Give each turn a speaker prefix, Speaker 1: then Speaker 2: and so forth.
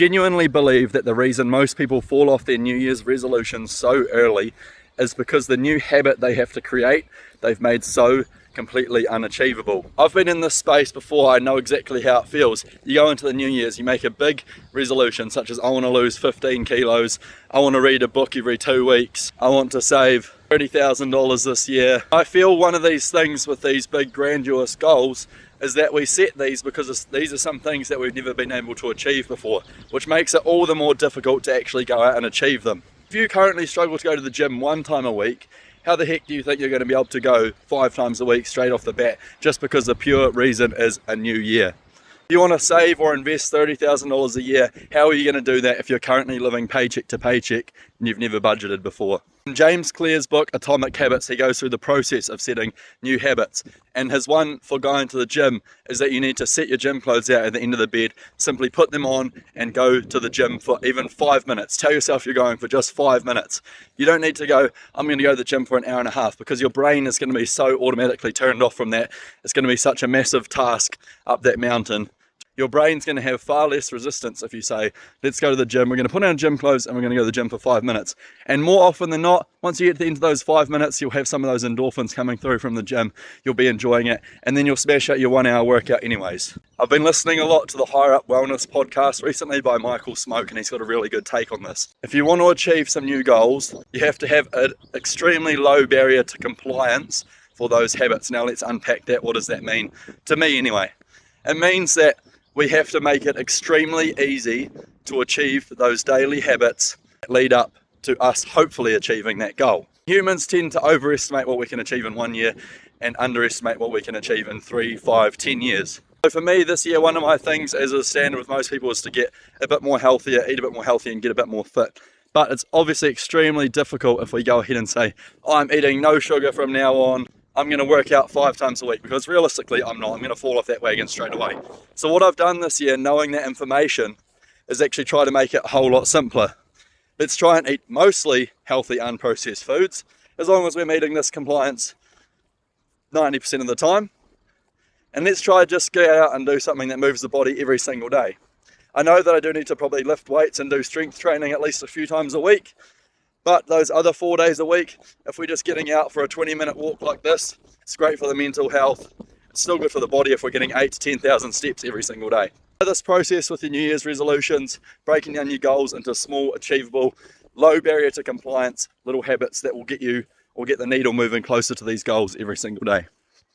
Speaker 1: Genuinely believe that the reason most people fall off their New Year's resolutions so early is because the new habit they have to create, they've made so completely unachievable. I've been in this space before, I know exactly how it feels. You go into the New Year's, you make a big resolution such as I want to lose 15 kilos, I want to read a book every 2 weeks, I want to save $30,000 this year. I feel one of these things with these big grandiose goals is that we set these because these are some things that we've never been able to achieve before, which makes it all the more difficult to actually go out and achieve them. If you currently struggle to go to the gym 1 time a week, how the heck do you think you're going to be able to go 5 times a week straight off the bat just because the pure reason is a new year? If you want to save or invest $30,000 a year, how are you going to do that if you're currently living paycheck to paycheck and you've never budgeted before? In James Clear's book, Atomic Habits, he goes through the process of setting new habits. And his one for going to the gym is that you need to set your gym clothes out at the end of the bed, simply put them on and go to the gym for even 5 minutes. Tell yourself you're going for just 5 minutes. You don't need to go, I'm going to go to the gym for an hour and a half, because your brain is going to be so automatically turned off from that. It's going to be such a massive task up that mountain. Your brain's going to have far less resistance if you say, let's go to the gym, we're going to put on gym clothes and we're going to go to the gym for 5 minutes. And more often than not, once you get to the end of those 5 minutes, you'll have some of those endorphins coming through from the gym, you'll be enjoying it, and then you'll smash out your 1 hour workout anyways. I've been listening a lot to the Higher Up Wellness podcast recently by Michael Smoke, and he's got a really good take on this. If you want to achieve some new goals, you have to have an extremely low barrier to compliance for those habits. Now let's unpack that. What does that mean? To me anyway, it means that we have to make it extremely easy to achieve those daily habits that lead up to us hopefully achieving that goal. Humans tend to overestimate what we can achieve in 1 year and underestimate what we can achieve in 3, 5, 10 years. So for me this year, one of my things as a standard with most people is to get a bit more healthier, eat a bit more healthy and get a bit more fit. But it's obviously extremely difficult if we go ahead and say, I'm eating no sugar from now on, I'm going to work out 5 times a week, because realistically I'm not. I'm going to fall off that wagon straight away. So what I've done this year, knowing that information, is actually try to make it a whole lot simpler. Let's try and eat mostly healthy unprocessed foods, as long as we're meeting this compliance 90% of the time. And let's try just go out and do something that moves the body every single day. I know that I do need to probably lift weights and do strength training at least a few times a week. But those other 4 days a week, if we're just getting out for a 20-minute walk like this, it's great for the mental health. It's still good for the body if we're getting 8 to 10,000 steps every single day. This process with your New Year's resolutions, breaking down your goals into small, achievable, low barrier to compliance, little habits that will get you or get the needle moving closer to these goals every single day.